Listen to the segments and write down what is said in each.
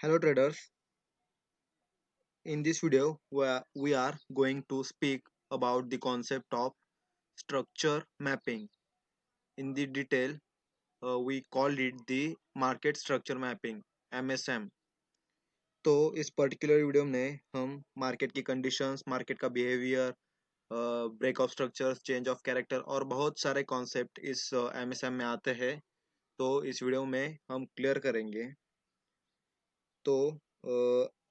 Hello traders, in this video we are going to speak about the concept of structure mapping. In the detail, we call it the market structure mapping MSM. तो इस particular video में हम market की conditions, market का behaviour, break of structures, change of character और बहुत सारे concept इस MSM में आते हैं। तो इस वीडियो में हम क्लियर करेंगे। तो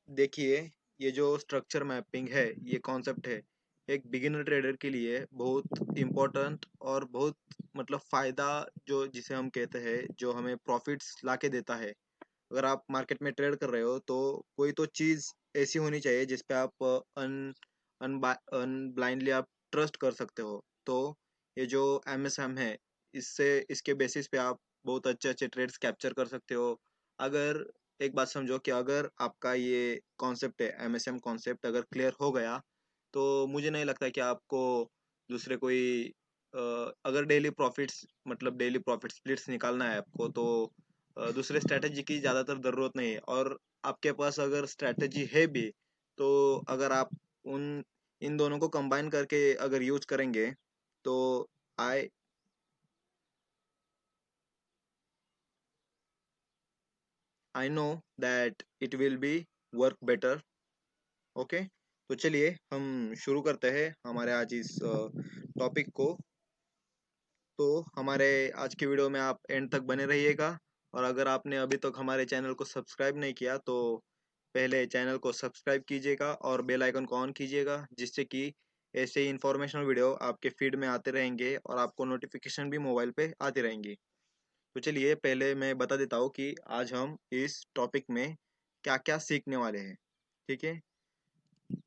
देखिए, ये जो स्ट्रक्चर मैपिंग है, ये कॉन्सेप्ट है, एक बिगिनर ट्रेडर के लिए बहुत इम्पोर्टेंट और बहुत मतलब फ़ायदा, जो जिसे हम कहते हैं, जो हमें प्रॉफिट्स ला के देता है। अगर आप मार्केट में ट्रेड कर रहे हो तो कोई तो चीज़ ऐसी होनी चाहिए जिस पे आप ब्लाइंडली आप ट्रस्ट कर सकते हो। तो ये जो MSM है, इससे इसके बेसिस पे आप बहुत अच्छे अच्छे ट्रेड्स कैप्चर कर सकते हो। अगर एक बात समझो कि अगर आपका ये कॉन्सेप्ट है, MSM कॉन्सेप्ट अगर क्लियर हो गया, तो मुझे नहीं लगता कि आपको दूसरे कोई अगर डेली प्रॉफिट्स मतलब डेली प्रॉफिट स्प्लिट्स निकालना है आपको, तो दूसरे स्ट्रैटेजी की ज़्यादातर ज़रूरत नहीं है। और आपके पास अगर स्ट्रैटेजी है भी, तो अगर आप उन इन दोनों को कंबाइन करके अगर यूज करेंगे, तो I I know that it will be work better. Okay, तो चलिए हम शुरू करते हैं हमारे आज इस टॉपिक को। तो हमारे आज के वीडियो में आप एंड तक बने रहिएगा। और अगर आपने अभी तक हमारे चैनल को सब्सक्राइब नहीं किया, तो पहले चैनल को सब्सक्राइब कीजिएगा और बेल आइकन को ऑन कीजिएगा, जिससे कि ऐसे ही इंफॉर्मेशनल वीडियो आपके फीड में आते रहेंगे और आपको नोटिफिकेशन भी मोबाइल पे आती रहेंगी। तो चलिए पहले मैं बता देता हूँ कि आज हम इस टॉपिक में क्या क्या सीखने वाले हैं। ठीक है,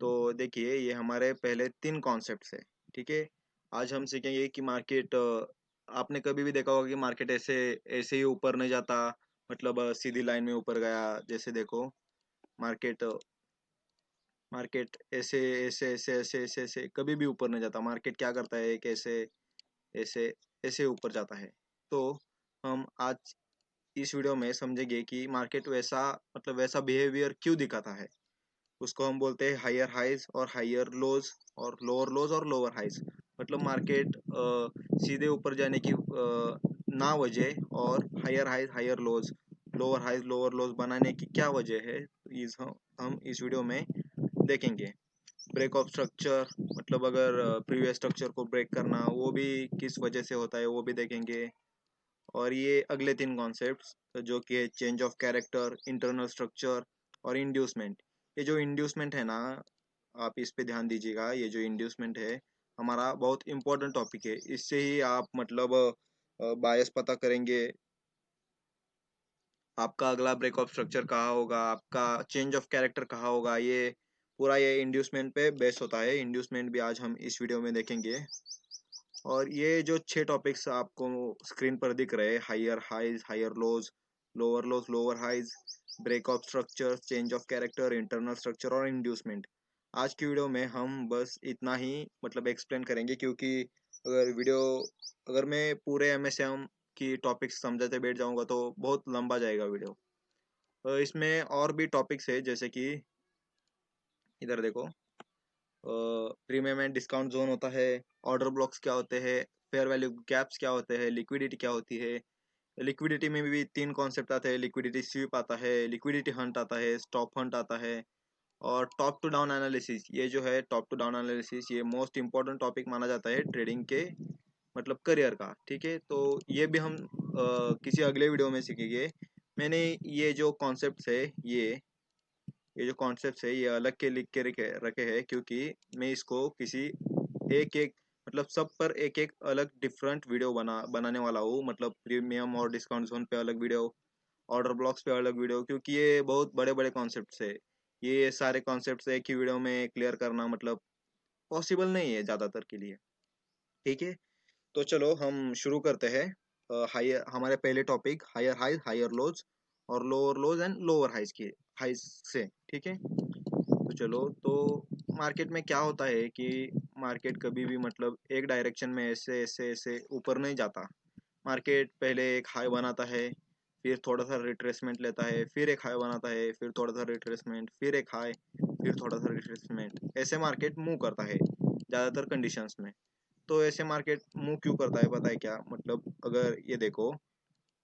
तो देखिए, ये हमारे पहले तीन कॉन्सेप्ट्स है। ठीक है, आज हम सीखेंगे कि मार्केट, आपने कभी भी देखा होगा कि मार्केट ऐसे ऐसे ही ऊपर नहीं जाता, मतलब सीधी लाइन में ऊपर गया। जैसे देखो, मार्केट मार्केट ऐसे ऐसे ऐसे ऐसे ऐसे ऐसे कभी भी ऊपर नहीं जाता। मार्केट क्या करता है, एक ऐसे ऐसे ऐसे ऊपर जाता है। तो हम आज इस वीडियो में समझेंगे कि मार्केट वैसा मतलब वैसा बिहेवियर क्यों दिखाता है। उसको हम बोलते हैं हायर हाइज और हायर लोज, और लोअर हाइज। मतलब मार्केट सीधे ऊपर जाने की ना वजह, और higher highs higher lows, lower lows बनाने की क्या वजह है, इस हम इस वीडियो में देखेंगे। ब्रेक ऑफ स्ट्रक्चर, मतलब अगर प्रीवियस स्ट्रक्चर को ब्रेक करना, वो भी किस वजह से होता है, वो भी देखेंगे। और ये अगले तीन कॉन्सेप्ट्स, जो कि है change of character, internal structure और इंड्यूसमेंट। ये जो इंड्यूसमेंट है ना, आप इस पे ध्यान दीजिएगा। ये जो इंड्यूसमेंट है, हमारा बहुत इंपॉर्टेंट टॉपिक है। इससे ही आप मतलब बायस पता करेंगे, आपका अगला ब्रेक ऑफ स्ट्रक्चर कहाँ होगा, आपका चेंज ऑफ कैरेक्टर कहाँ होगा। ये पूरा ये इंड्यूसमेंट पे बेस होता है। इंड्यूसमेंट भी आज हम इस वीडियो में देखेंगे। और ये जो छह टॉपिक्स आपको स्क्रीन पर दिख रहे हैं, higher highs higher lows lower highs, break of structure, change of character, internal structure और इंड्यूसमेंट, आज की वीडियो में हम बस इतना ही मतलब एक्सप्लेन करेंगे। क्योंकि अगर मैं पूरे MSM की टॉपिक्स समझाते बैठ जाऊंगा तो बहुत लंबा जाएगा वीडियो। इसमें और भी टॉपिक्स है, जैसे कि इधर देखो, प्रीमियम एंड डिस्काउंट जोन होता है, ऑर्डर ब्लॉक्स क्या होते हैं, फेयर वैल्यू गैप्स क्या होते हैं, लिक्विडिटी क्या होती है। लिक्विडिटी में भी तीन कॉन्सेप्ट आते हैं, लिक्विडिटी स्वीप आता है, लिक्विडिटी हंट आता है, स्टॉप हंट आता है, और टॉप टू डाउन एनालिसिस। ये जो है टॉप टू डाउन एनालिसिस, ये मोस्ट इंपॉर्टेंट टॉपिक माना जाता है ट्रेडिंग के मतलब करियर का। ठीक है, तो ये भी हम किसी अगले वीडियो में सीखेंगे। मैंने ये जो कॉन्सेप्ट है, ये जो कॉन्सेप्ट है, ये अलग के लिख के रखे हैं, क्योंकि मैं इसको किसी एक एक मतलब सब पर एक एक अलग डिफरेंट वीडियो बनाने वाला हूँ। मतलब प्रीमियम और डिस्काउंट जोन पे अलग वीडियो, ऑर्डर ब्लॉक्स पे अलग वीडियो, क्योंकि ये बहुत बड़े बड़े कॉन्सेप्ट्स है। ये सारे कॉन्सेप्ट्स एक ही वीडियो में क्लियर करना मतलब पॉसिबल नहीं है ज़्यादातर के लिए। ठीक है, तो चलो हम शुरू करते हैं। हायर हमारे पहले topic higher highs higher lows और lower lows and lower highs की हाइज से। ठीक है, तो चलो, तो मार्केट में क्या होता है कि मार्केट कभी भी मतलब एक डायरेक्शन में ऐसे ऐसे ऐसे ऊपर नहीं जाता। मार्केट पहले एक हाई बनाता है, फिर थोड़ा सा रिट्रेसमेंट लेता है, फिर एक हाई बनाता है, फिर थोड़ा सा रिट्रेसमेंट, फिर एक हाई, फिर थोड़ा सा रिट्रेसमेंट। ऐसे मार्केट मूव करता है ज़्यादातर कंडीशंस में। तो ऐसे मार्केट मूव क्यों करता है पता है क्या? मतलब अगर ये देखो,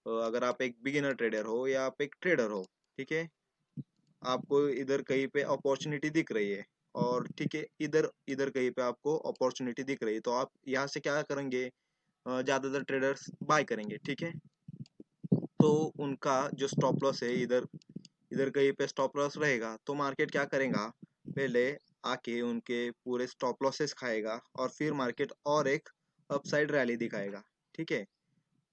अगर आप एक बिगिनर ट्रेडर हो या आप एक ट्रेडर हो, ठीक है, आपको इधर कहीं पे अपॉर्चुनिटी दिख रही है, और ठीक है इधर इधर कहीं पे आपको अपॉर्चुनिटी दिख रही है, तो आप यहाँ से क्या करेंगे? ज़्यादातर ट्रेडर्स बाय करेंगे, ठीक है। तो उनका जो स्टॉप लॉस है, इधर इधर कहीं पे स्टॉप लॉस रहेगा, तो मार्केट क्या करेगा? पहले आके उनके पूरे स्टॉप लॉसेस खाएगा, और फिर मार्केट और एक अपसाइड रैली दिखाएगा, ठीक है।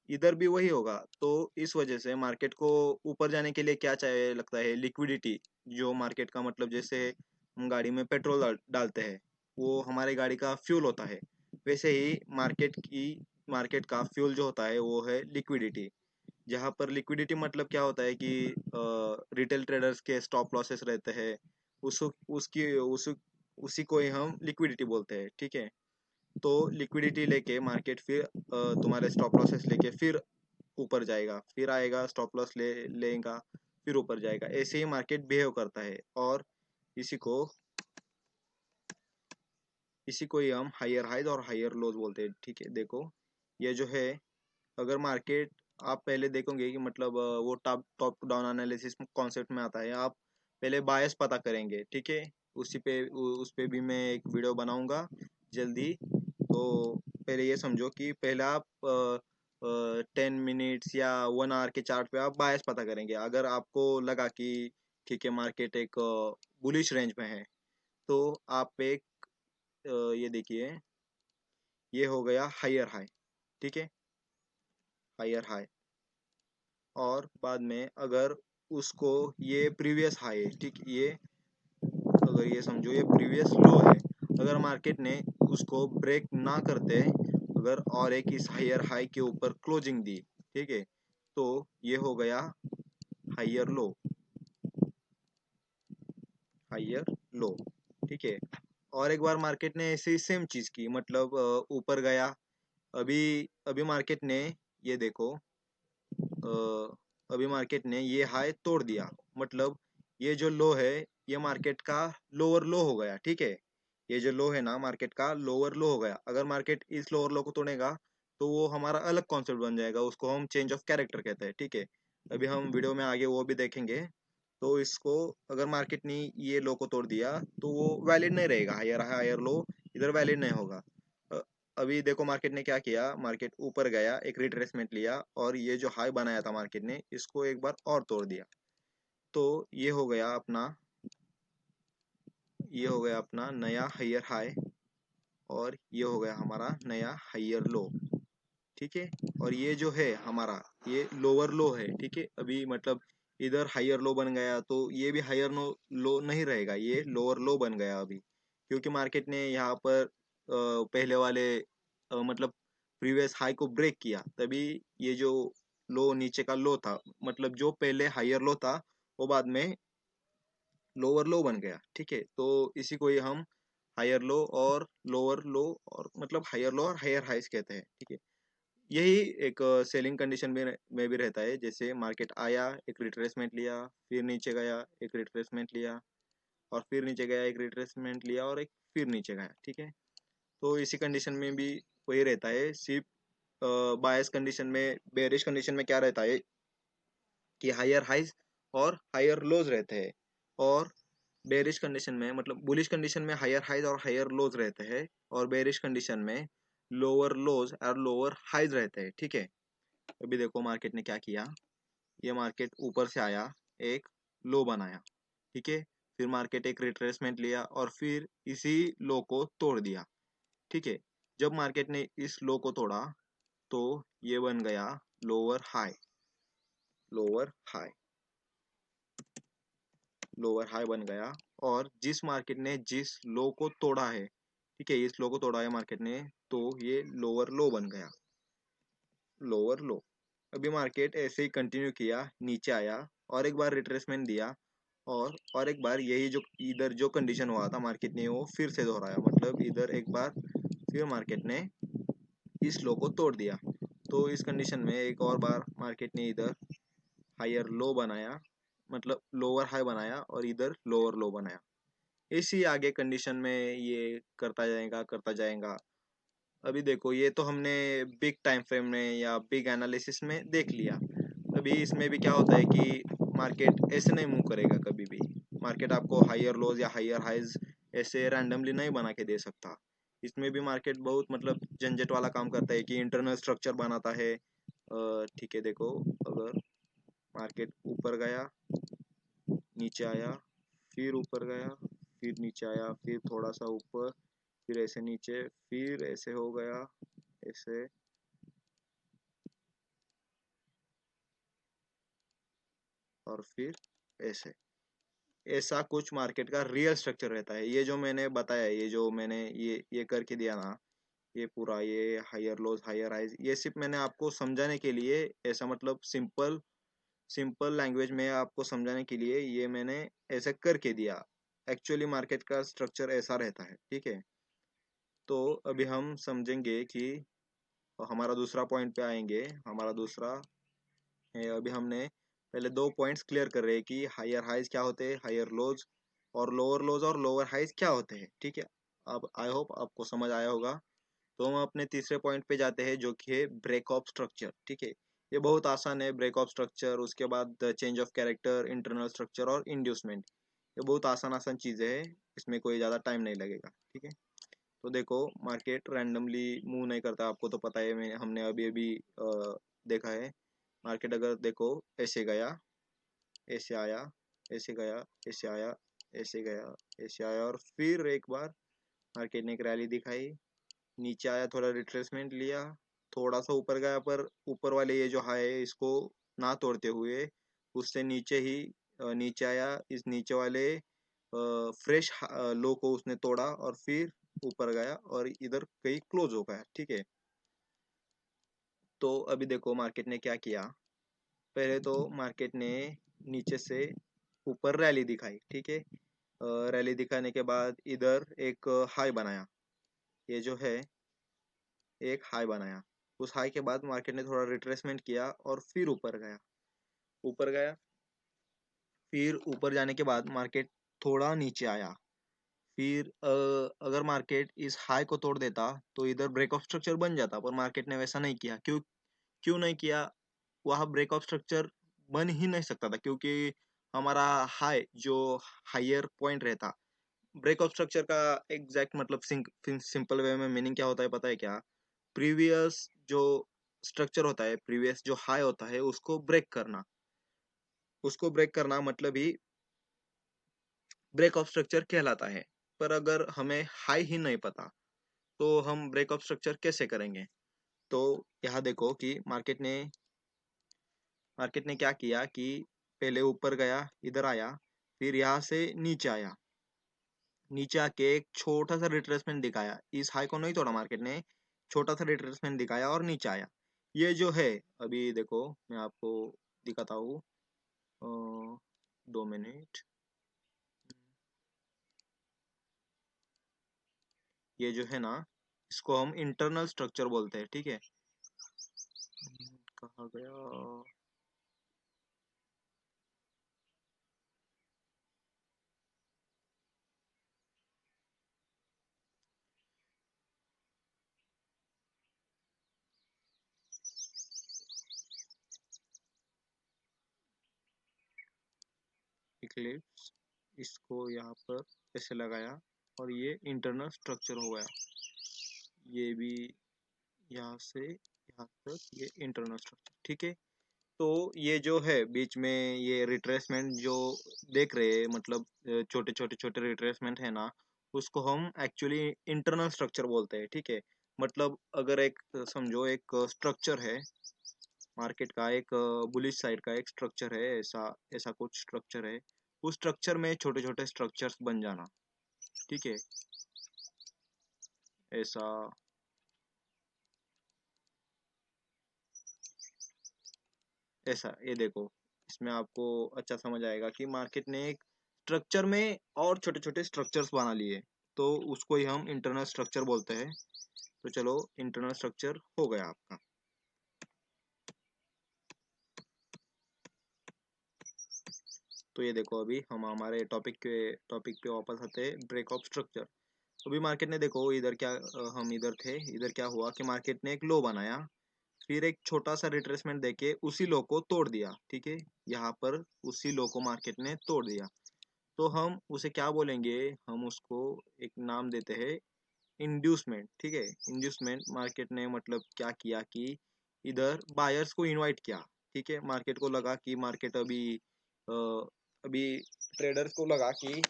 इधर भी वही होगा। तो इस वजह से मार्केट को ऊपर जाने के लिए क्या चाहिए लगता है? लिक्विडिटी। जो मार्केट का मतलब, जैसे हम गाड़ी में पेट्रोल डालते हैं, वो हमारे गाड़ी का फ्यूल होता है, वैसे ही मार्केट का फ्यूल जो होता है वो है लिक्विडिटी। जहाँ पर लिक्विडिटी मतलब क्या होता है कि रिटेल ट्रेडर्स के स्टॉप लॉसेस रहते हैं, उस उसकी उस उसी को ही हम लिक्विडिटी बोलते हैं, ठीक है। तो लिक्विडिटी लेके मार्केट फिर तुम्हारे स्टॉप लॉसेस लेके फिर ऊपर जाएगा, फिर आएगा, स्टॉप लॉस लेगा, फिर ऊपर जाएगा। ऐसे ही मार्केट बिहेव करता है, और इसी को इसी को ही हम हायर हाइज और हायर लोज बोलते हैं, ठीक है। देखो, ये जो है, अगर मार्केट, आप पहले देखोगे कि मतलब वो top top down analysis concept में आता है। आप पहले बायस पता करेंगे, ठीक है। उस पे भी मैं एक वीडियो बनाऊंगा जल्दी। तो पहले ये समझो कि पहले आप 10 मिनट्स या 1 आवर के चार्ट पे आप बायस पता करेंगे। अगर आपको लगा कि ठीक है मार्केट एक बुलिश रेंज में है, तो आप एक ये देखिए, ये हो गया हायर हाई, ठीक है, हायर हाई। और बाद में अगर उसको, ये प्रीवियस हाई है, ठीक, ये अगर ये समझो ये प्रीवियस लो है, अगर मार्केट ने उसको ब्रेक ना करते, अगर और एक इस हायर हाई के ऊपर क्लोजिंग दी, ठीक है, तो ये हो गया हायर लो, हायर लो, ठीक है। और एक बार मार्केट ने ऐसे ही सेम चीज की, मतलब ऊपर गया। अभी अभी मार्केट ने, ये देखो, अभी मार्केट ने ये हाई तोड़ दिया, मतलब ये जो लो है, ये मार्केट का लोअर लो हो गया, ठीक है। ये जो लो है ना, मार्केट का लोअर लो हो गया। अगर मार्केट इस लोअर लो को तोड़ेगा, तो वो हमारा अलग कॉन्सेप्ट बन जाएगा, उसको हम चेंज ऑफ कैरेक्टर कहते हैं, ठीक है। अभी हम वीडियो में आगे वो भी देखेंगे। तो इसको, अगर मार्केट ने ये लो को तोड़ दिया, तो वो वैलिड नहीं रहेगा, हायर हायर लो इधर वैलिड नहीं होगा। अ, अभी देखो मार्केट ने क्या किया, मार्केट ऊपर गया, एक रिट्रेसमेंट लिया, और ये जो हाई बनाया था मार्केट ने, इसको एक बार और तोड़ दिया। तो ये हो गया अपना नया हायर हाई, और ये हो गया हमारा नया हायर लो, ठीक है। और ये जो है हमारा, ये लोअर लो है, ठीक है। अभी मतलब इधर हायर लो बन गया, तो ये भी हायर लो नहीं रहेगा, ये लोअर लो बन गया अभी, क्योंकि मार्केट ने यहाँ पर पहले वाले मतलब प्रीवियस हाई को ब्रेक किया, तभी ये जो लो नीचे का लो था, मतलब जो पहले हायर लो था, वो बाद में लोअर लो बन गया, ठीक है। तो इसी को ही हम हायर लो और लोअर लो, और मतलब हायर लो और हायर हाइस कहते हैं, ठीक है। यही एक सेलिंग कंडीशन में भी रहता है। जैसे मार्केट आया, एक रिट्रेसमेंट लिया, फिर नीचे गया, एक रिट्रेसमेंट लिया, और फिर नीचे गया, एक रिट्रेसमेंट लिया, और एक फिर नीचे गया, ठीक है। तो इसी कंडीशन में भी वही रहता है। सिर्फ बायस कंडीशन में, बेरिश कंडीशन में क्या रहता है कि हायर हाइज और हायर लोज रहते हैं, और बेरिश कंडीशन में, मतलब बुलिश कंडीशन में हायर हाइज और हायर लोज रहते हैं, और बेरिश कंडीशन में लोअर लोज और लोअर हाइज रहते हैं, ठीक है। अभी देखो मार्केट ने क्या किया, ये मार्केट ऊपर से आया, एक लो बनाया, ठीक है। फिर मार्केट एक रिट्रेसमेंट लिया, और फिर इसी लो को तोड़ दिया, ठीक है। जब मार्केट ने इस लो को तोड़ा, तो ये बन गया lower high, lower high, lower high बन गया। और जिस मार्केट ने जिस लो को तोड़ा है, ठीक है, इस लो को तोड़ा है मार्केट ने, तो ये लोअर लो बन गया, लोअर लो। अभी मार्केट ऐसे ही कंटिन्यू किया, नीचे आया, और एक बार रिट्रेसमेंट दिया, और एक बार यही जो इधर जो कंडीशन हुआ था मार्केट ने, वो फिर से दोहराया, मतलब इधर एक बार फिर मार्केट ने इस लो को तोड़ दिया। तो इस कंडीशन में एक और बार मार्केट ने इधर हायर लो बनाया, मतलब लोअर हाई बनाया और इधर लोअर लो बनाया। इसी आगे कंडीशन में ये करता जाएगा। अभी देखो ये तो हमने बिग टाइम फ्रेम में या बिग एनालिसिस में देख लिया। अभी इसमें भी क्या होता है कि मार्केट ऐसे नहीं मूव करेगा कभी भी। मार्केट आपको हायर लोज या हायर हाइज ऐसे रैंडमली नहीं बना के दे सकता। इसमें भी मार्केट बहुत मतलब झंझट वाला काम करता है कि इंटरनल स्ट्रक्चर बनाता है। ठीक है, देखो अगर मार्केट ऊपर गया, नीचे आया, फिर ऊपर गया, फिर नीचे आया, फिर थोड़ा सा ऊपर, फिर ऐसे नीचे, फिर ऐसे हो गया, ऐसे, और फिर ऐसे। ऐसा कुछ मार्केट का रियल स्ट्रक्चर रहता है। ये जो मैंने बताया, ये जो मैंने ये करके दिया ना, ये पूरा ये हायर लोज हायर हाइज, ये सिर्फ मैंने आपको समझाने के लिए, ऐसा मतलब सिंपल सिंपल लैंग्वेज में आपको समझाने के लिए ये मैंने ऐसे करके दिया। एक्चुअली मार्केट का स्ट्रक्चर ऐसा रहता है, ठीक है। तो अभी हम समझेंगे कि हमारा दूसरा पॉइंट पे आएंगे। हमारा दूसरा है, अभी हमने पहले दो पॉइंट्स क्लियर कर रहे हैं कि हायर हाइज क्या होते हैं, हायर लोज, और लोअर हाइज क्या होते हैं, ठीक है। अब आई होप आपको समझ आया होगा। तो हम अपने तीसरे पॉइंट पे जाते हैं, जो कि है ब्रेक ऑफ स्ट्रक्चर, ठीक है। ये बहुत आसान है, ब्रेक ऑफ स्ट्रक्चर, उसके बाद change of character, internal structure और इंड्यूसमेंट। ये बहुत आसान आसान चीज़ें हैं, इसमें कोई ज़्यादा टाइम नहीं लगेगा, ठीक है। तो देखो मार्केट रैंडमली मूव नहीं करता, आपको तो पता है, मैं हमने अभी अभी देखा है। मार्केट अगर देखो ऐसे गया, ऐसे आया, ऐसे गया, ऐसे आया, ऐसे गया, ऐसे आया, और फिर एक बार मार्केट ने एक रैली दिखाई, नीचे आया, थोड़ा रिट्रेसमेंट लिया, थोड़ा सा ऊपर गया, पर ऊपर वाले ये जो हाई है इसको ना तोड़ते हुए उससे नीचे ही नीचे आया, इस नीचे वाले फ्रेश लो को उसने तोड़ा और फिर ऊपर गया और इधर कहीं क्लोज हो गया, ठीक है। तो अभी देखो मार्केट ने क्या किया। पहले तो मार्केट ने नीचे से ऊपर रैली दिखाई, ठीक है। रैली दिखाने के बाद इधर एक हाई बनाया, ये जो है एक हाई बनाया। उस हाई के बाद मार्केट ने थोड़ा रिट्रेसमेंट किया और फिर ऊपर गया, ऊपर गया, फिर ऊपर जाने के बाद मार्केट थोड़ा नीचे आया। फिर अगर मार्केट इस हाई को तोड़ देता तो इधर ब्रेक ऑफ स्ट्रक्चर बन जाता, पर मार्केट ने वैसा नहीं किया। क्यों क्यों नहीं किया? वहाँ ब्रेक ऑफ स्ट्रक्चर बन ही नहीं सकता था, क्योंकि हमारा हाई जो हायर पॉइंट रहता। ब्रेक ऑफ स्ट्रक्चर का एग्जैक्ट मतलब सिंपल वे में मीनिंग क्या होता है पता है क्या? प्रीवियस जो स्ट्रक्चर होता है, प्रीवियस जो हाई होता है उसको ब्रेक करना। उसको ब्रेक करना मतलब ही ब्रेक ऑफ स्ट्रक्चर कहलाता है। पर अगर हमें हाई ही नहीं पता तो हम ब्रेक ऑफ स्ट्रक्चर कैसे करेंगे? तो यहाँ देखो कि मार्केट ने क्या किया कि पहले ऊपर गया, इधर आया, फिर यहाँ से नीचे आया, नीचे आके एक छोटा सा रिट्रेसमेंट दिखाया। इस हाई को नहीं तोड़ा मार्केट ने, छोटा सा रिट्रेसमेंट दिखाया और नीचे आया। ये जो है, अभी देखो मैं आपको दिखाता हूँ। 2 मिनट। ये जो है ना, इसको हम इंटरनल स्ट्रक्चर बोलते हैं, ठीक है। कहाँ गया? इक्लिप्स, इसको यहाँ पर ऐसे लगाया और ये इंटरनल स्ट्रक्चर हो गया। ये भी यहाँ से यहाँ तक ये इंटरनल स्ट्रक्चर, ठीक है। तो ये जो है बीच में ये रिट्रेसमेंट जो देख रहे हैं, मतलब छोटे छोटे छोटे रिट्रेसमेंट है ना, उसको हम एक्चुअली इंटरनल स्ट्रक्चर बोलते हैं, ठीक है। मतलब अगर एक समझो एक स्ट्रक्चर है, मार्केट का एक बुलिश साइड का एक स्ट्रक्चर है, ऐसा ऐसा कुछ स्ट्रक्चर है। उस स्ट्रक्चर में छोटे छोटे स्ट्रक्चर्स बन जाना, ठीक है। ऐसा, ऐसा ये देखो, इसमें आपको अच्छा समझ आएगा कि मार्केट ने एक स्ट्रक्चर में और छोटे छोटे स्ट्रक्चर्स बना लिए, तो उसको ही हम इंटरनल स्ट्रक्चर बोलते हैं। तो चलो, इंटरनल स्ट्रक्चर हो गया आपका। तो ये देखो, अभी हम हमारे टॉपिक पे वापस आते हैं, ब्रेक ऑफ स्ट्रक्चर। अभी मार्केट ने देखो इधर क्या, हम इधर थे, इधर क्या हुआ कि मार्केट ने एक लो बनाया, फिर एक छोटा सा रिट्रेसमेंट देके उसी लो को तोड़ दिया, ठीक है। यहाँ पर उसी लो को मार्केट ने तोड़ दिया, तो हम उसे क्या बोलेंगे, हम उसको एक नाम देते हैं इंड्यूसमेंट, ठीक है। इंड्यूसमेंट मार्केट ने मतलब क्या किया कि इधर बायर्स को इनवाइट किया, ठीक है। मार्केट को लगा कि मार्केट अ, अभी ट्रेडर्स को लगा कि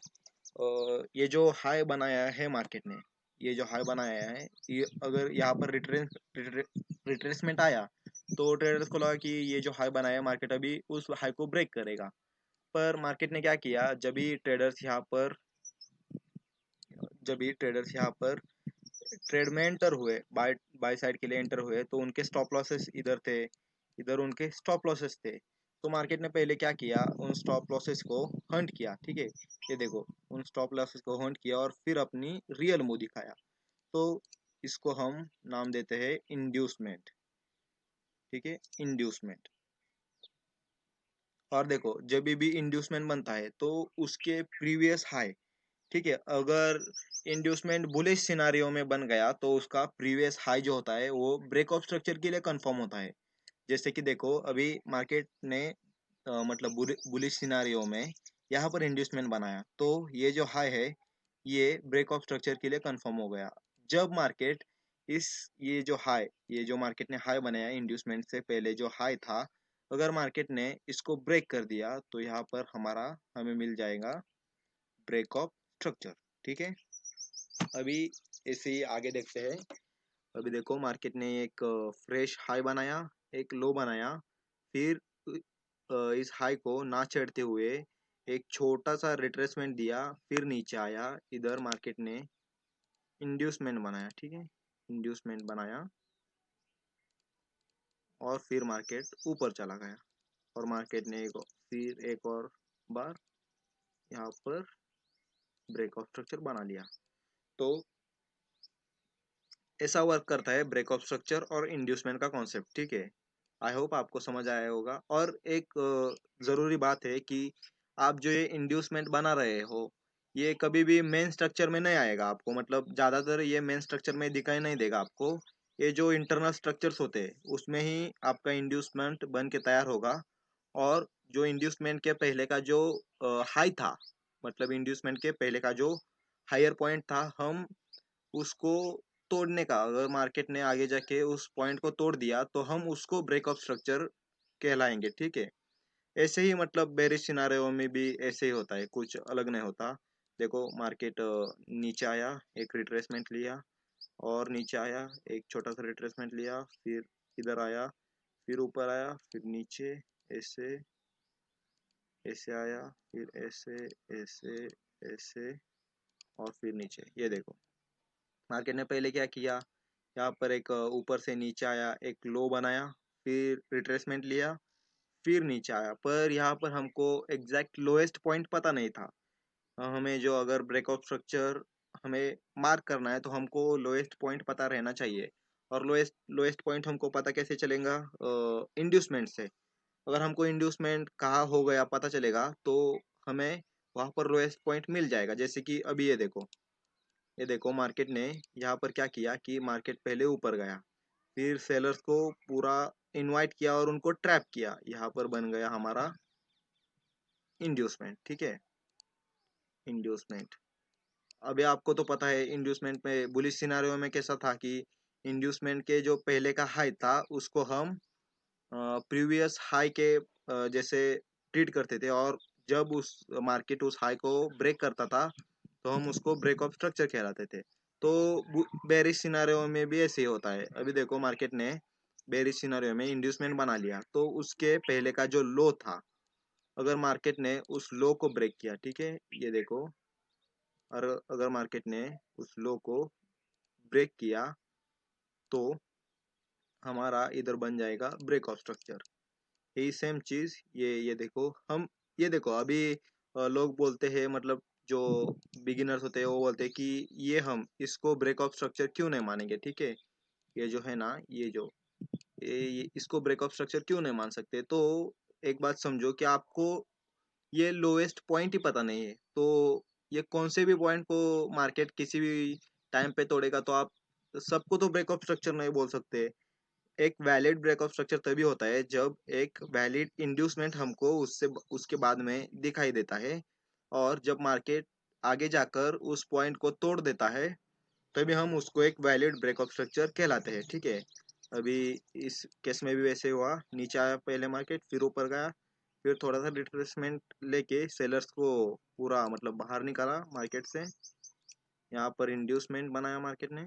ये जो हाई बनाया है मार्केट ने, ये जो हाई बनाया है, ये अगर यहाँ पर रिट्रेसमेंट आया तो ट्रेडर्स को लगा कि ये जो हाई बनाया है मार्केट अभी उस हाई को ब्रेक करेगा। पर मार्केट ने क्या किया, जब भी ट्रेडर्स यहाँ पर ट्रेड में एंटर हुए, बाय बाय साइड के लिए एंटर हुए, तो उनके स्टॉप लॉसेस इधर थे, इधर उनके स्टॉप लॉसेस थे। तो मार्केट ने पहले क्या किया, उन स्टॉप लॉसेस को हंट किया, ठीक है। ये देखो, उन स्टॉप लॉसेस को हंट किया और फिर अपनी रियल मुंह दिखाया। तो इसको हम नाम देते हैं इंड्यूसमेंट, ठीक है, इंड्यूसमेंट। और देखो, जब भी इंड्यूसमेंट बनता है तो उसके प्रीवियस हाई, ठीक है, अगर इंड्यूसमेंट बुलिश सिनारियो में बन गया तो उसका प्रीवियस हाई जो होता है वो ब्रेक ऑफ स्ट्रक्चर के लिए कंफर्म होता है। जैसे कि देखो, अभी मार्केट ने मतलब बुलिश सिनारियो में यहाँ पर इंड्यूसमेंट बनाया, तो ये जो हाई है ये ब्रेक ऑफ स्ट्रक्चर के लिए कंफर्म हो गया। जब मार्केट इस ये जो मार्केट ने हाई बनाया इंड्यूसमेंट से पहले जो हाई था, अगर मार्केट ने इसको ब्रेक कर दिया तो यहाँ पर हमें मिल जाएगा ब्रेक ऑफ स्ट्रक्चर, ठीक है। अभी ऐसे ही आगे देखते हैं। अभी देखो, मार्केट ने एक फ्रेश हाई बनाया, एक लो बनाया, फिर इस हाई को ना चढ़ते हुए एक छोटा सा रिट्रेसमेंट दिया, फिर नीचे आया, इधर मार्केट ने इंड्यूसमेंट बनाया, ठीक है, इंड्यूसमेंट बनाया, और फिर मार्केट ऊपर चला गया, और मार्केट ने फिर एक और बार यहाँ पर ब्रेक ऑफ स्ट्रक्चर बना लिया। तो ऐसा वर्क करता है ब्रेक ऑफ स्ट्रक्चर और इंड्यूसमेंट का कॉन्सेप्ट, ठीक है। आई होप आपको समझ आया होगा। और एक ज़रूरी बात है कि आप जो ये इंड्यूसमेंट बना रहे हो, ये कभी भी मेन स्ट्रक्चर में नहीं आएगा आपको, मतलब ज़्यादातर ये मेन स्ट्रक्चर में दिखाई नहीं देगा आपको। ये जो इंटरनल स्ट्रक्चर्स होते हैं उसमें ही आपका इंड्यूसमेंट बन के तैयार होगा। और जो इंड्यूसमेंट के पहले का जो हाई था, मतलब इंड्यूसमेंट के पहले का जो हायर पॉइंट था, हम उसको तोड़ने का, अगर मार्केट ने आगे जाके उस पॉइंट को तोड़ दिया तो हम उसको ब्रेक ऑफ स्ट्रक्चर कहलाएंगे, ठीक है। ऐसे ही मतलब बेरिश सिनारियो में भी ऐसे ही होता है, कुछ अलग नहीं होता। देखो, मार्केट नीचे आया, एक रिट्रेसमेंट लिया, और नीचे आया, एक छोटा सा रिट्रेसमेंट लिया, फिर इधर आया, फिर ऊपर आया, फिर नीचे, ऐसे ऐसे आया, फिर ऐसे ऐसे ऐसे, और फिर नीचे। ये देखो, मार्केट ने पहले क्या किया, यहाँ पर एक ऊपर से नीचे आया, एक लो बनाया, फिर रिट्रेसमेंट लिया, फिर नीचे आया, पर यहाँ पर हमको एग्जैक्ट लोएस्ट पॉइंट पता नहीं था। हमें जो अगर ब्रेकआउट स्ट्रक्चर हमें मार्क करना है तो हमको लोएस्ट पॉइंट पता रहना चाहिए। और लोएस्ट लोएस्ट पॉइंट हमको पता कैसे चलेगा, इंड्यूसमेंट से। अगर हमको इंड्यूसमेंट कहाँ हो गया पता चलेगा तो हमें वहाँ पर लोएस्ट पॉइंट मिल जाएगा। जैसे कि अभी ये देखो मार्केट ने यहाँ पर क्या किया कि मार्केट पहले ऊपर गया, फिर सेलर्स को पूरा इनवाइट किया और उनको ट्रैप किया, यहाँ पर बन गया हमारा इंड्यूसमेंट, ठीक है, इंड्यूसमेंट। अभी आपको तो पता है इंड्यूसमेंट में बुलिश सिनारियो में कैसा था कि इंड्यूसमेंट के जो पहले का हाई था उसको हम प्रीवियस हाई के जैसे ट्रीट करते थे, और जब उस मार्केट उस हाई को ब्रेक करता था तो हम उसको ब्रेक ऑफ स्ट्रक्चर कहलाते थे। तो बेरिश सिनारियो में भी ऐसे ही होता है। अभी देखो, मार्केट ने बेरिश सिनारियो में इंड्यूसमेंट बना लिया, तो उसके पहले का जो लो था, अगर मार्केट ने उस लो को ब्रेक किया, ठीक है, ये देखो, और अगर मार्केट ने उस लो को ब्रेक किया तो हमारा इधर बन जाएगा ब्रेक ऑफ स्ट्रक्चर। यही सेम चीज, ये देखो, ये देखो अभी लोग बोलते हैं, मतलब जो बिगिनर्स होते हैं वो बोलते हैं कि हम इसको ब्रेक ऑफ स्ट्रक्चर क्यों नहीं मानेंगे, ठीक है। ये जो है ना, ये इसको ब्रेक ऑफ स्ट्रक्चर क्यों नहीं मान सकते, तो एक बात समझो कि आपको ये लोएस्ट पॉइंट ही पता नहीं है। तो ये कौन से भी पॉइंट को मार्केट किसी भी टाइम पे तोड़ेगा, तो आप सबको तो ब्रेकअप स्ट्रक्चर नहीं बोल सकते। एक वैलिड ब्रेकअप स्ट्रक्चर तभी होता है जब एक वैलिड इंड्यूसमेंट हमको उससे उसके बाद में दिखाई देता है, और जब मार्केट आगे जाकर उस पॉइंट को तोड़ देता है तभी हम उसको एक वैलिड ब्रेकअप स्ट्रक्चर कहलाते हैं। ठीक है, अभी इस केस में भी वैसे हुआ, नीचे आया पहले मार्केट, फिर ऊपर गया, फिर थोड़ा सा रिट्रेसमेंट लेके सेलर्स को पूरा मतलब बाहर निकाला मार्केट से। यहाँ पर इंड्यूसमेंट बनाया मार्केट ने,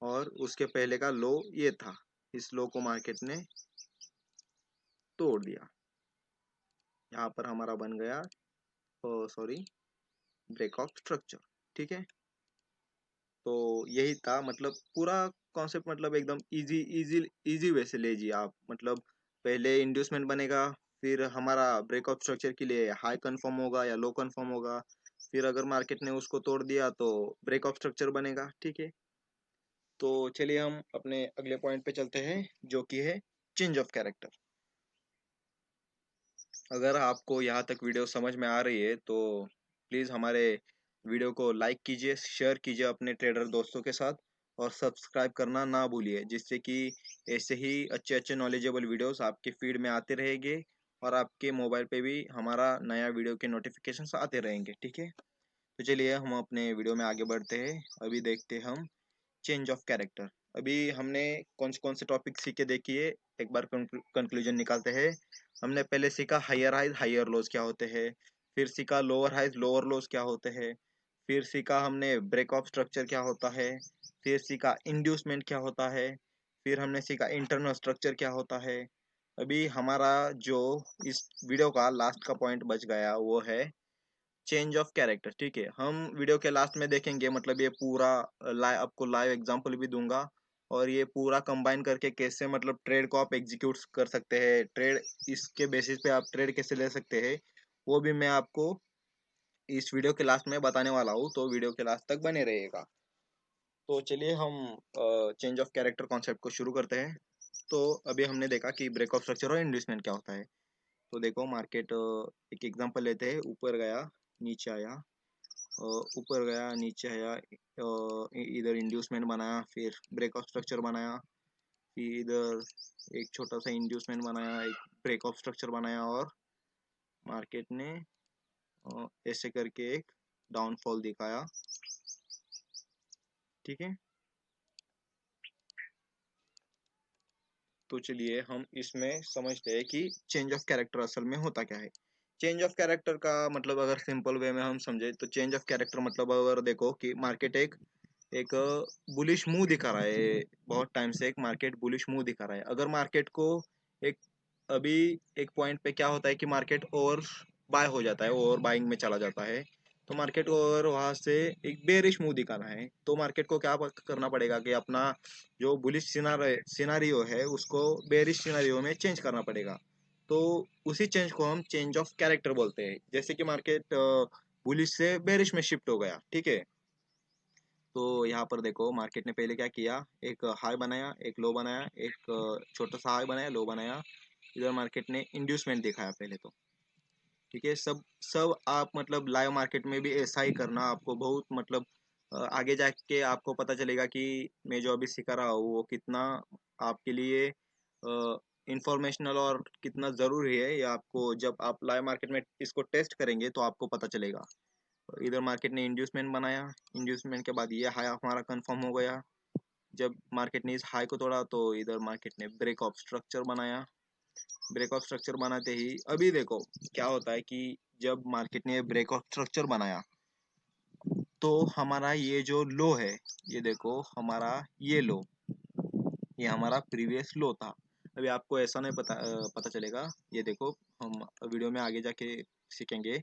और उसके पहले का लो ये था, इस लो को मार्केट ने तोड़ दिया। यहाँ पर हमारा बन गया सॉरी ब्रेकऑफ स्ट्रक्चर। ठीक है, तो यही था मतलब पूरा कॉन्सेप्ट, मतलब एकदम इजी इजी इजी वे से लीजिए आप। मतलब पहले इंड्यूसमेंट बनेगा, फिर हमारा ब्रेकऑफ स्ट्रक्चर के लिए हाई कंफर्म होगा या लो कंफर्म होगा, फिर अगर मार्केट ने उसको तोड़ दिया तो ब्रेकऑफ स्ट्रक्चर बनेगा। ठीक है, तो चलिए हम अपने अगले पॉइंट पे चलते हैं, जो कि है चेंज ऑफ कैरेक्टर। अगर आपको यहाँ तक वीडियो समझ में आ रही है तो प्लीज़ हमारे वीडियो को लाइक कीजिए, शेयर कीजिए अपने ट्रेडर दोस्तों के साथ, और सब्सक्राइब करना ना भूलिए, जिससे कि ऐसे ही अच्छे अच्छे नॉलेजेबल वीडियोस आपके फीड में आते रहेंगे, और आपके मोबाइल पे भी हमारा नया वीडियो के नोटिफिकेशंस आते रहेंगे। ठीक है, तो चलिए हम अपने वीडियो में आगे बढ़ते हैं। अभी देखते हैं हम चेंज ऑफ कैरेक्टर। अभी हमने कौन से टॉपिक सीखे देखिए, एक बार कंक्लूजन निकालते हैं। हमने पहले सीखा हायर हाइज हायर लोज क्या होते हैं, फिर सीखा लोअर हाइज लोअर लोज क्या होते हैं, फिर सीखा हमने ब्रेक ऑफ स्ट्रक्चर क्या होता है, फिर सीखा इंड्यूसमेंट क्या होता है, फिर हमने सीखा इंटरनल स्ट्रक्चर क्या होता है। अभी हमारा जो इस वीडियो का लास्ट का पॉइंट बच गया वो है चेंज ऑफ कैरेक्टर। ठीक है, हम वीडियो के लास्ट में देखेंगे, मतलब ये पूरा आपको लाइव एग्जांपल भी दूंगा, और ये पूरा कंबाइन करके कैसे मतलब ट्रेड को आप एग्जीक्यूट कर सकते हैं, ट्रेड इसके बेसिस पे आप ट्रेड कैसे ले सकते हैं, वो भी मैं आपको इस वीडियो के लास्ट में बताने वाला हूँ, तो वीडियो के लास्ट तक बने रहिएगा। तो चलिए हम चेंज ऑफ कैरेक्टर कॉन्सेप्ट को शुरू करते हैं। तो अभी हमने देखा कि ब्रेक ऑफ स्ट्रक्चर और इंड्यूसमेंट क्या होता है। तो देखो मार्केट, एक एग्जांपल लेते हैं, ऊपर गया नीचे आया, ऊपर गया नीचे आया, इधर इंड्यूसमेंट बनाया, फिर ब्रेकऑफ स्ट्रक्चर बनाया, फिर इधर एक छोटा सा इंड्यूसमेंट बनाया, एक ब्रेकऑफ स्ट्रक्चर बनाया, और मार्केट ने ऐसे करके एक डाउनफॉल दिखाया। ठीक है, तो चलिए हम इसमें समझते हैं कि चेंज ऑफ कैरेक्टर असल में होता क्या है। चेंज ऑफ कैरेक्टर का मतलब अगर सिंपल वे में हम समझे तो चेंज ऑफ कैरेक्टर मतलब अगर देखो कि मार्केट एक एक बुलिश मुंह दिखा रहा है, बहुत टाइम से एक मार्केट बुलिश मुंह दिखा रहा है। अगर मार्केट को एक अभी एक पॉइंट पे क्या होता है कि मार्केट ओवर बाय हो जाता है, ओवर बाइंग में चला जाता है, तो मार्केट को अगर वहां से एक बेरिश मुंह दिखाना है तो मार्केट को क्या करना पड़ेगा कि अपना जो बुलिश सिनारियो है उसको बेरिश सिनारियो में चेंज करना पड़ेगा। तो उसी चेंज को हम चेंज ऑफ कैरेक्टर बोलते हैं। जैसे कि मार्केट बुलिश से बेरिश में शिफ्ट हो गया। ठीक है, तो यहाँ पर देखो मार्केट ने पहले क्या किया, एक हाई बनाया, एक लो बनाया, एक छोटा सा हाई बनाया, लो बनाया, इधर मार्केट ने इंड्यूसमेंट दिखाया पहले तो। ठीक है, सब सब आप मतलब लाइव मार्केट में भी ऐसा ही करना आपको बहुत मतलब आगे जाके आपको पता चलेगा कि मैं जो अभी सिखा रहा हूँ वो कितना आपके लिए इंफॉर्मेशनल और कितना ज़रूरी है, ये आपको जब आप लाइव मार्केट में इसको टेस्ट करेंगे तो आपको पता चलेगा। इधर मार्केट ने इंड्यूसमेंट बनाया, इंड्यूसमेंट के बाद ये हाई हमारा कंफर्म हो गया। जब मार्केट ने इस हाई को तोड़ा तो इधर मार्केट ने ब्रेक ऑफ स्ट्रक्चर बनाया। ब्रेक ऑफ स्ट्रक्चर बनाते ही अभी देखो क्या होता है कि जब मार्केट ने ब्रेक ऑफ स्ट्रक्चर बनाया तो हमारा ये जो लो है, ये देखो हमारा ये लो, ये हमारा प्रीवियस लो था। अभी आपको ऐसा नहीं पता चलेगा, ये देखो हम वीडियो में आगे जाके सीखेंगे।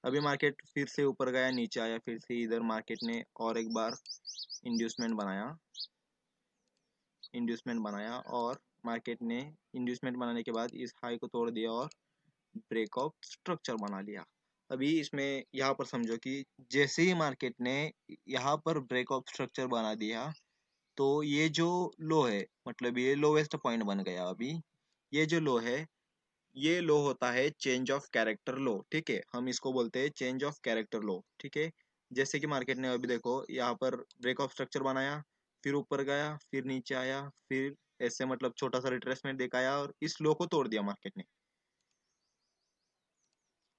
अभी मार्केट फिर से ऊपर गया, नीचे आया, फिर से इधर मार्केट ने और एक बार इंड्यूसमेंट बनाया, इंड्यूसमेंट बनाया, और मार्केट ने इंड्यूसमेंट बनाने के बाद इस हाई को तोड़ दिया और ब्रेक ऑफ स्ट्रक्चर बना लिया। अभी इसमें यहाँ पर समझो कि जैसे ही मार्केट ने यहाँ पर ब्रेक ऑफ स्ट्रक्चर बना दिया तो ये जो लो है मतलब ये लोवेस्ट पॉइंट बन गया। अभी ये जो लो है ये लो होता है चेंज ऑफ कैरेक्टर लो, ठीक है, हम इसको बोलते हैं चेंज ऑफ कैरेक्टर लो, ठीक है। जैसे कि मार्केट ने अभी देखो यहाँ पर ब्रेक ऑफ स्ट्रक्चर बनाया, फिर ऊपर गया, फिर नीचे आया, फिर ऐसे मतलब छोटा सा रिट्रेसमेंट दिखाया और इस लो को तोड़ दिया मार्केट ने।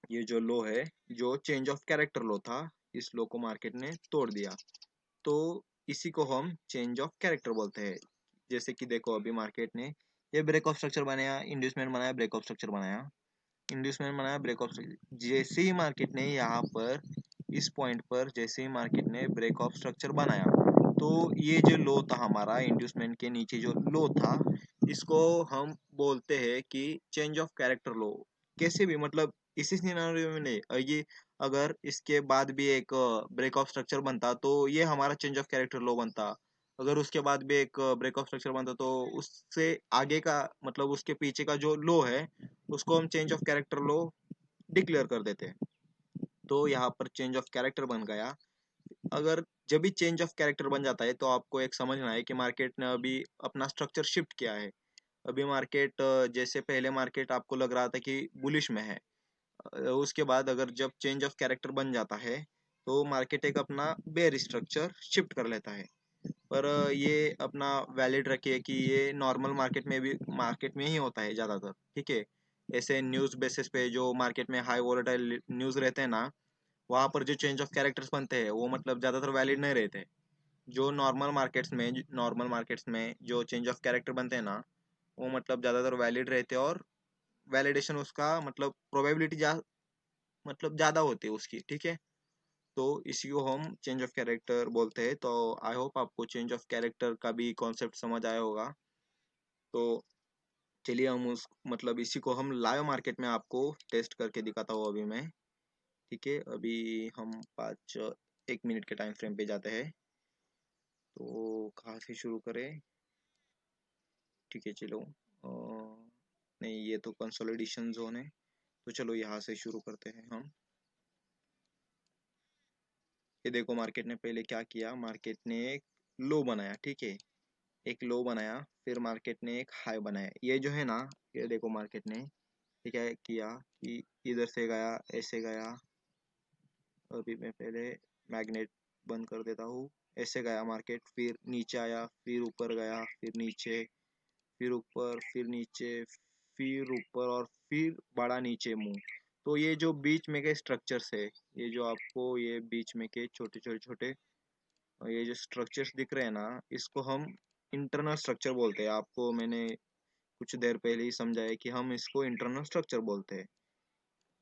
ये जो लो है, जो चेंज ऑफ कैरेक्टर लो था, इस लो को मार्केट ने तोड़ दिया, तो इसी को हम चेंज ऑफ कैरेक्टर बोलते हैं। जैसे कि देखो अभी मार्केट ने ये ब्रेक ऑफ स्ट्रक्चर बनाया, इंड्यूसमेंट बनाया, ब्रेक ऑफ स्ट्रक्चर बनाया, इंड्यूसमेंट बनाया, ब्रेक ऑफ स्ट्रक्चर, जैसे ही मार्केट ने यहाँ पर इस पॉइंट पर जैसे ही मार्केट ने ब्रेक ऑफ स्ट्रक्चर बनाया, तो ये जो लो था हमारा इंड्यूसमेंट के नीचे जो लो था, इसको हम बोलते हैं कि चेंज ऑफ कैरेक्टर लो। कैसे भी मतलब इसी सिनेरियो में नहीं, ये अगर इसके बाद भी एक ब्रेक ऑफ स्ट्रक्चर बनता तो ये हमारा चेंज ऑफ कैरेक्टर लो बनता। अगर उसके बाद भी एक ब्रेक ऑफ स्ट्रक्चर बनता तो उससे आगे का मतलब उसके पीछे का जो लो है उसको हम change of character low declare कर देते हैं। तो यहाँ पर चेंज ऑफ कैरेक्टर बन गया। अगर जब भी चेंज ऑफ कैरेक्टर बन जाता है तो आपको एक समझना है कि मार्केट ने अभी अपना स्ट्रक्चर शिफ्ट किया है। अभी मार्केट जैसे पहले मार्केट आपको लग रहा था कि बुलिश में है, उसके बाद अगर जब चेंज ऑफ कैरेक्टर बन जाता है तो मार्केट एक अपना बेयर स्ट्रक्चर शिफ्ट कर लेता है। पर ये अपना वैलिड रखिए कि ये नॉर्मल मार्केट में ही होता है ज़्यादातर, ठीक है। ऐसे न्यूज़ बेसिस पे जो मार्केट में हाई वोलेटाइल न्यूज़ रहते हैं ना, वहाँ पर जो चेंज ऑफ कैरेक्टर्स बनते हैं वो मतलब ज़्यादातर वैलिड नहीं रहते। जो नॉर्मल मार्केट्स में जो चेंज ऑफ कैरेक्टर बनते हैं ना, वो मतलब ज़्यादातर वैलिड रहते हैं और वैलिडेशन उसका मतलब प्रोबेबिलिटी मतलब ज़्यादा होती है उसकी, ठीक है। तो इसी को हम चेंज ऑफ कैरेक्टर बोलते हैं। तो आई होप आपको चेंज ऑफ कैरेक्टर का भी कॉन्सेप्ट समझ आया होगा। तो चलिए हम उस मतलब इसी को हम लाइव मार्केट में आपको टेस्ट करके दिखाता हूँ अभी मैं, ठीक है। अभी हम 1 मिनट के टाइम फ्रेम पे जाते हैं। तो कहाँ से शुरू करें? ठीक है चलो, नहीं ये तो कंसोलिडेशन जोन है, तो चलो यहाँ से शुरू करते हैं हम। ये देखो मार्केट ने पहले क्या किया, मार्केट ने एक लो बनाया, ठीक है, एक लो बनाया, फिर मार्केट ने एक हाई बनाया। ये जो है ना, ये देखो मार्केट ने ये क्या किया कि इधर से गया, ऐसे गया। अभी मैं पहले मैग्नेट बंद कर देता हूँ। ऐसे गया मार्केट, फिर नीचे आया, फिर ऊपर गया, फिर नीचे, फिर ऊपर, फिर नीचे, फिर ऊपर और फिर बड़ा नीचे मुंह। तो ये जो बीच में के स्ट्रक्चर्स है, ये जो आपको ये बीच में के छोटे छोटे छोटे ये जो स्ट्रक्चर्स दिख रहे हैं ना, इसको हम इंटरनल स्ट्रक्चर बोलते हैं। आपको मैंने कुछ देर पहले ही समझाया कि हम इसको इंटरनल स्ट्रक्चर बोलते हैं,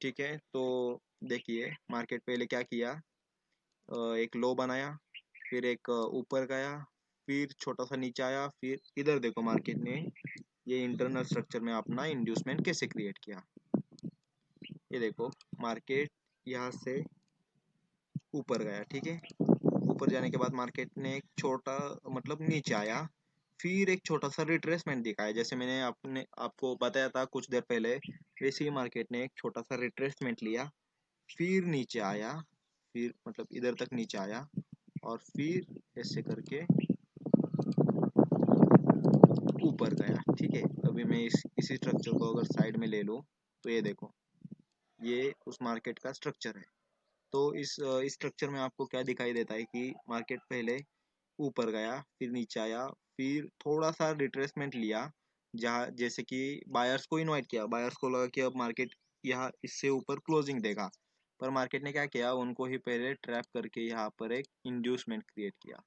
ठीक है। तो देखिए मार्केट पहले क्या किया, एक लो बनाया, फिर एक ऊपर गया, फिर छोटा सा नीचे आया, फिर इधर देखो मार्केट ने ये इंटरनल स्ट्रक्चर में अपना इंड्यूसमेंट कैसे क्रिएट किया। ये देखो मार्केट यहाँ से ऊपर गया, ठीक है, ऊपर जाने के बाद मार्केट ने एक छोटा मतलब नीचे आया, फिर एक छोटा सा रिट्रेसमेंट दिखाया, जैसे मैंने आपने आपको बताया था कुछ देर पहले। वैसे ही मार्केट ने एक छोटा सा रिट्रेसमेंट लिया, फिर नीचे आया, फिर मतलब इधर तक नीचे आया और फिर ऐसे करके ऊपर गया, ठीक है। अभी मैं इसी स्ट्रक्चर को अगर साइड में ले लूँ तो ये देखो, ये उस मार्केट का स्ट्रक्चर है। तो इस स्ट्रक्चर में आपको क्या दिखाई देता है कि मार्केट पहले ऊपर गया, फिर नीचे आया, फिर थोड़ा सा रिट्रेसमेंट लिया, जहाँ जैसे कि बायर्स को इनवाइट किया, बायर्स को लगा कि अब मार्केट यहाँ इससे ऊपर क्लोजिंग देगा, पर मार्केट ने क्या किया, उनको ही पहले ट्रैप करके यहाँ पर एक इंड्यूसमेंट क्रिएट किया।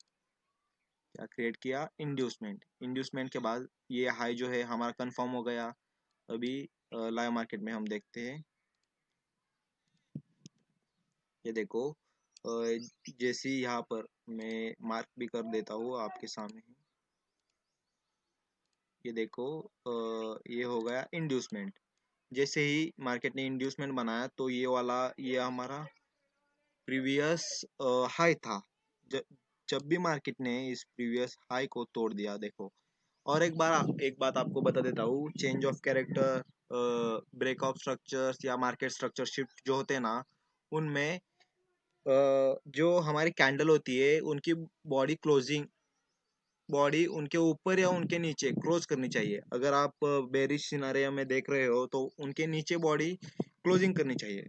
क्या क्रिएट किया? इंड्यूसमेंट। इंड्यूसमेंट के बाद ये हाई जो है हमारा कंफर्म हो गया। अभी लाइव मार्केट में हम देखते हैं। ये देखो जैसे ही यहाँ पर मैं मार्क भी कर देता हूँ आपके सामने ही। ये देखो ये हो गया इंड्यूसमेंट। जैसे ही मार्केट ने इंड्यूसमेंट बनाया तो ये वाला ये हमारा प्रीवियस हाई था। ज, जब भी मार्केट ने इस प्रीवियस हाई को तोड़ दिया देखो। और एक बात आपको बता देता हूँ, change of character, break of structures या मार्केट स्ट्रक्चर शिफ्ट जो होते हैं ना, उनमें जो हमारी कैंडल होती है उनकी बॉडी क्लोजिंग बॉडी उनके ऊपर या उनके नीचे क्लोज करनी चाहिए। अगर आप बेरिश सिनारियो में देख रहे हो तो उनके नीचे बॉडी क्लोजिंग करनी चाहिए,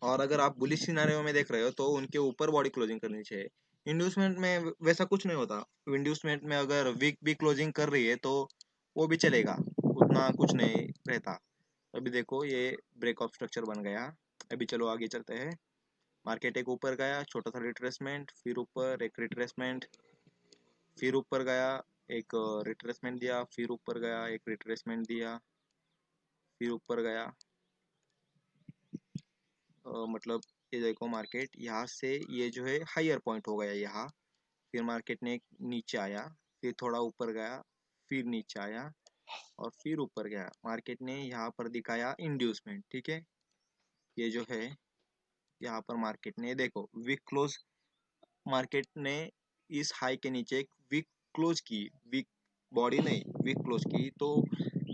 और अगर आप बुलिश सिनारियो में देख रहे हो तो उनके ऊपर बॉडी क्लोजिंग करनी चाहिए। इंड्यूसमेंट में वैसा कुछ नहीं होता। इंड्यूसमेंट में अगर वीक भी क्लोजिंग कर रही है तो वो भी चलेगा, उतना कुछ नहीं रहता। अभी देखो ये ब्रेक ऑफ स्ट्रक्चर बन गया। अभी चलो आगे चलते हैं। मार्केट एक ऊपर गया, छोटा सा रिट्रेसमेंट, फिर ऊपर एक रिट्रेसमेंट, फिर ऊपर गया, एक रिट्रेसमेंट दिया, फिर ऊपर गया, एक रिट्रेसमेंट दिया, फिर ऊपर गया। मतलब ये देखो मार्केट यहाँ से ये जो है हायर पॉइंट हो गया यहाँ, फिर मार्केट ने नीचे आया, फिर थोड़ा ऊपर गया, फिर नीचे आया और फिर ऊपर गया। मार्केट ने यहाँ पर दिखाया इंड्यूसमेंट, ठीक है। ये जो है यहाँ पर मार्केट ने देखो वीक क्लोज, मार्केट ने इस हाई के नीचे एक वीक क्लोज की, वीक बॉडी नहीं वीक क्लोज की, तो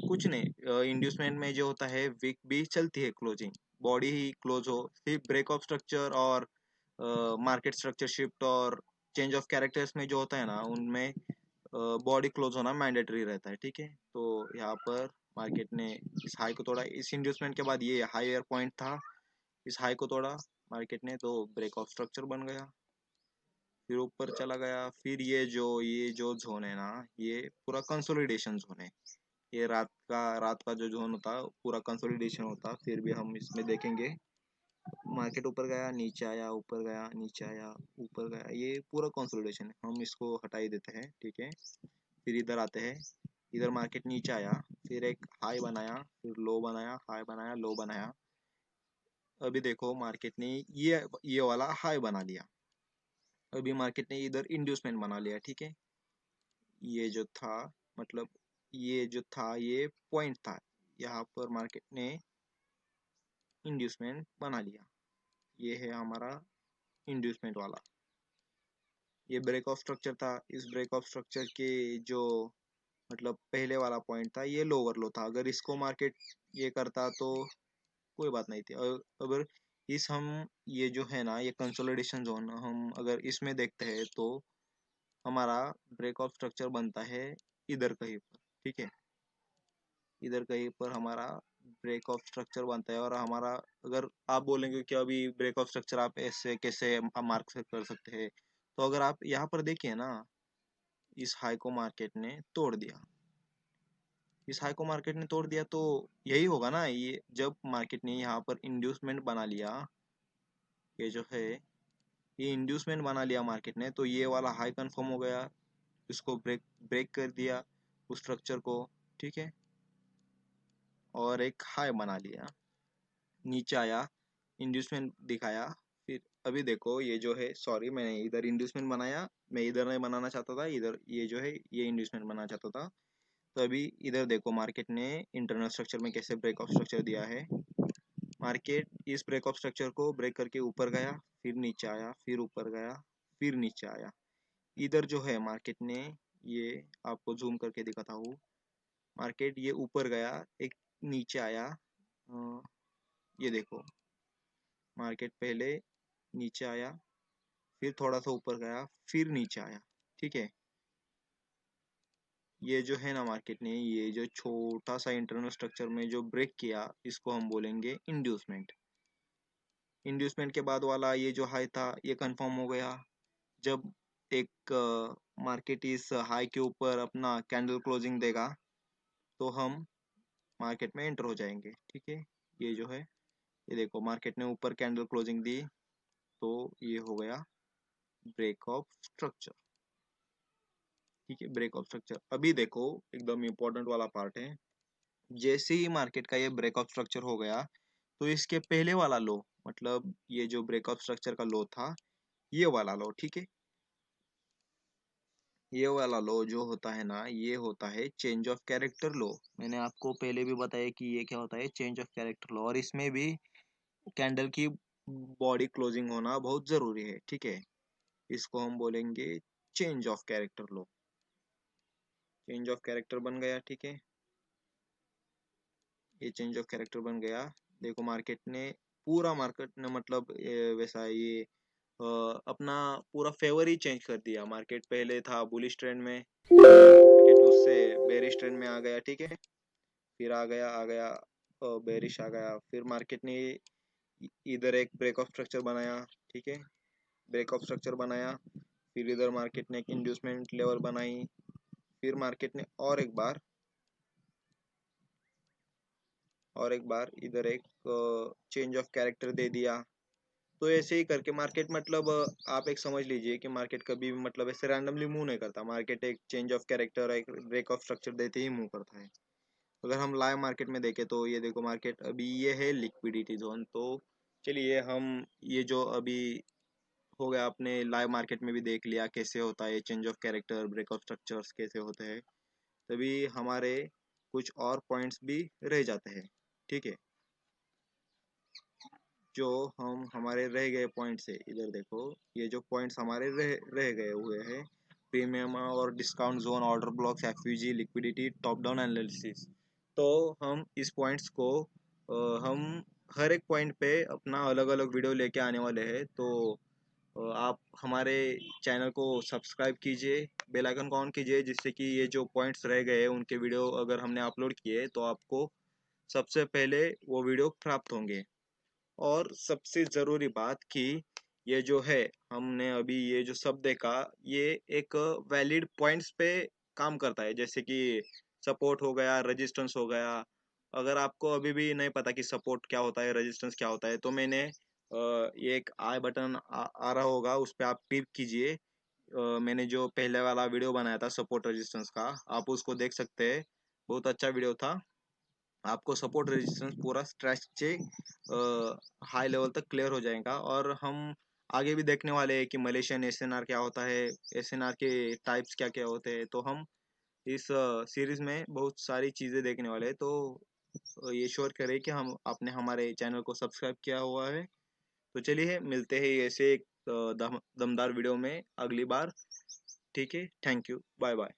कुछ नहीं, इंड्यूसमेंट में जो होता है वीक भी चलती है, क्लोजिंग बॉडी ही क्लोज हो। सिर्फ ब्रेक ऑफ स्ट्रक्चर और मार्केट स्ट्रक्चर शिफ्ट और चेंज ऑफ कैरेक्टर्स में जो होता है ना, उनमें बॉडी क्लोज होना मैंडेटरी रहता है, ठीक है। तो यहाँ पर मार्केट ने इस हाई को तोड़ा, इस इंड्यूसमेंट के बाद ये हायर पॉइंट था, इस हाई को तोड़ा मार्केट ने, तो ब्रेक ऑफ स्ट्रक्चर बन गया, फिर ऊपर चला गया। फिर ये जो जोन है ना, ये पूरा कंसोलिडेशन जोन है। ये रात का जो जोन होता पूरा कंसोलिडेशन होता, फिर भी हम इसमें देखेंगे। मार्केट ऊपर गया, नीचे आया, ऊपर गया, नीचे आया, ऊपर गया, ये पूरा कंसोलिडेशन है। हम इसको हटा ही देते हैं, ठीक है। फिर इधर आते हैं, इधर मार्केट नीचे आया, फिर एक हाई बनाया, फिर लो बनाया, हाई बनाया, लो बनाया। अभी देखो मार्केट ने ये वाला हाई बना लिया। अभी मार्केट ने इधर इंड्यूसमेंट बना लिया, ठीक है। ये जो था, मतलब ये जो था ये पॉइंट था, यहाँ पर मार्केट ने इंड्यूसमेंट बना लिया। ये है हमारा इंड्यूसमेंट वाला, ये ब्रेक ऑफ स्ट्रक्चर था। इस ब्रेक ऑफ स्ट्रक्चर के जो मतलब पहले वाला पॉइंट था ये लोअर लो था। अगर इसको मार्केट ये करता तो कोई बात नहीं थी। अगर इस हम ये जो है ना, ये कंसोलिडेशन जोन हम अगर इसमें देखते हैं तो हमारा ब्रेक ऑफ स्ट्रक्चर बनता है इधर कहीं पर, ठीक है। इधर कहीं पर हमारा ब्रेक ऑफ स्ट्रक्चर बनता है, और हमारा अगर आप बोलेंगे कि अभी ब्रेक ऑफ स्ट्रक्चर आप ऐसे कैसे मार्क कर सकते हैं, तो अगर आप यहाँ पर देखिए ना, इस हाई को मार्केट ने तोड़ दिया, इस हाई को मार्केट ने तोड़ दिया, तो यही होगा ना। ये जब मार्केट ने यहाँ पर इंड्यूसमेंट बना लिया, ये जो है ये इंड्यूसमेंट बना लिया मार्केट ने, तो ये वाला हाई कंफर्म हो गया, इसको ब्रेक ब्रेक कर दिया उस स्ट्रक्चर को, ठीक है। और एक हाई बना लिया, नीचे आया, इंड्यूसमेंट दिखाया। फिर अभी देखो ये जो है, सॉरी मैंने इधर इंड्यूसमेंट बनाया, मैं इधर नहीं बनाना चाहता था, इधर ये जो है ये इंड्यूसमेंट बनाना चाहता था। तो अभी इधर देखो मार्केट ने इंटरनल स्ट्रक्चर में कैसे ब्रेक ऑफ स्ट्रक्चर दिया है। मार्केट इस ब्रेक ऑफ स्ट्रक्चर को ब्रेक करके ऊपर गया, फिर नीचे आया, फिर ऊपर गया, फिर नीचे आया। इधर जो है मार्केट ने, ये आपको जूम करके दिखाता हूँ, मार्केट ये ऊपर गया, एक नीचे आया। ये देखो मार्केट पहले नीचे आया, फिर थोड़ा सा ऊपर गया, फिर नीचे आया, ठीक है। ये जो है ना मार्केट ने ये जो छोटा सा इंटरनल स्ट्रक्चर में जो ब्रेक किया, इसको हम बोलेंगे इंड्यूसमेंट। इंड्यूसमेंट के बाद वाला ये जो हाई था ये कंफर्म हो गया। जब एक मार्केट इस हाई के ऊपर अपना कैंडल क्लोजिंग देगा तो हम मार्केट में एंटर हो जाएंगे, ठीक है। ये जो है, ये देखो मार्केट ने ऊपर कैंडल क्लोजिंग दी, तो ये हो गया ब्रेक ऑफ स्ट्रक्चर, ठीक है। Break of structure. अभी देखो एकदम इम्पोर्टेंट वाला पार्ट है। जैसे ही मार्केट का ये ब्रेक ऑफ स्ट्रक्चर हो गया, तो इसके पहले वाला लो, मतलब ये जो ब्रेक ऑफ स्ट्रक्चर का लो था ये वाला लो, ठीक है। ये वाला लो जो होता है ना, ये होता है चेंज ऑफ कैरेक्टर लो। मैंने आपको पहले भी बताया कि ये क्या होता है, चेंज ऑफ कैरेक्टर लो, और इसमें भी कैंडल की बॉडी क्लोजिंग होना बहुत जरूरी है, ठीक है। इसको हम बोलेंगे change of character low. Change of character बन गया, ठीक है। ये चेंज ऑफ कैरेक्टर बन गया। देखो मार्केट ने पूरा मार्केट ने मतलब वैसा ये अपना पूरा फेवर ही चेंज कर दिया। मार्केट पहले था बुलिश ट्रेंड में, मार्केट उससे बेरिश ट्रेंड में आ गया, ठीक है। फिर आ गया बेरिश आ गया, फिर मार्केट ने इधर एक ब्रेक ऑफ स्ट्रक्चर बनाया, ठीक है। ब्रेक ऑफ स्ट्रक्चर बनाया, फिर इधर मार्केट ने एक इंड्यूसमेंट लेवल बनाई, फिर मार्केट ने और एक बार इधर एक चेंज ऑफ कैरेक्टर दे दिया। तो ऐसे ही करके मार्केट मतलब आप एक समझ लीजिए कि मार्केट कभी भी मतलब ऐसे रैंडमली मूव नहीं करता। मार्केट एक चेंज ऑफ कैरेक्टर, एक ब्रेक ऑफ स्ट्रक्चर देते ही मूव करता है। अगर हम लाइव मार्केट में देखें तो ये देखो, मार्केट अभी ये है लिक्विडिटी जोन। तो चलिए हम ये जो अभी हो गया, आपने लाइव मार्केट में भी देख लिया कैसे होता है change of character, break of structures कैसे होते हैं। तभी हमारे कुछ और पॉइंट्स भी रह जाते हैं, ठीक है। जो हम हमारे रह गए पॉइंट्स है, इधर देखो, ये जो पॉइंट्स हमारे रह गए हुए हैं, प्रीमियम और discount zone, order blocks, FVG, liquidity, top down analysis. तो हम इस पॉइंट्स को हम हर एक पॉइंट पे अपना अलग अलग वीडियो लेके आने वाले हैं। तो आप हमारे चैनल को सब्सक्राइब कीजिए, बेल आइकन को ऑन कीजिए, जिससे कि ये जो पॉइंट्स रह गए उनके वीडियो अगर हमने अपलोड किए तो आपको सबसे पहले वो वीडियो प्राप्त होंगे। और सबसे ज़रूरी बात कि ये जो है, हमने अभी ये जो सब देखा, ये एक वैलिड पॉइंट्स पे काम करता है। जैसे कि सपोर्ट हो गया, रेजिस्टेंस हो गया। अगर आपको अभी भी नहीं पता कि सपोर्ट क्या होता है, रेजिस्टेंस क्या होता है, तो मैंने ये एक आई बटन आ रहा होगा, उस पर आप क्लिक कीजिए। मैंने जो पहले वाला वीडियो बनाया था सपोर्ट रेजिस्टेंस का, आप उसको देख सकते हैं। बहुत अच्छा वीडियो था। आपको सपोर्ट रेजिस्टेंस पूरा स्ट्रेच से हाई लेवल तक क्लियर हो जाएगा। और हम आगे भी देखने वाले हैं कि मलेशियन एसएनआर क्या होता है, एसएनआर के टाइप्स क्या क्या होते हैं। तो हम इस सीरीज में बहुत सारी चीज़ें देखने वाले हैं। तो ये श्योर करें कि हम आपने हमारे चैनल को सब्सक्राइब किया हुआ है। तो चलिए मिलते हैं ऐसे एक दमदार वीडियो में अगली बार, ठीक है। Thank you, bye bye.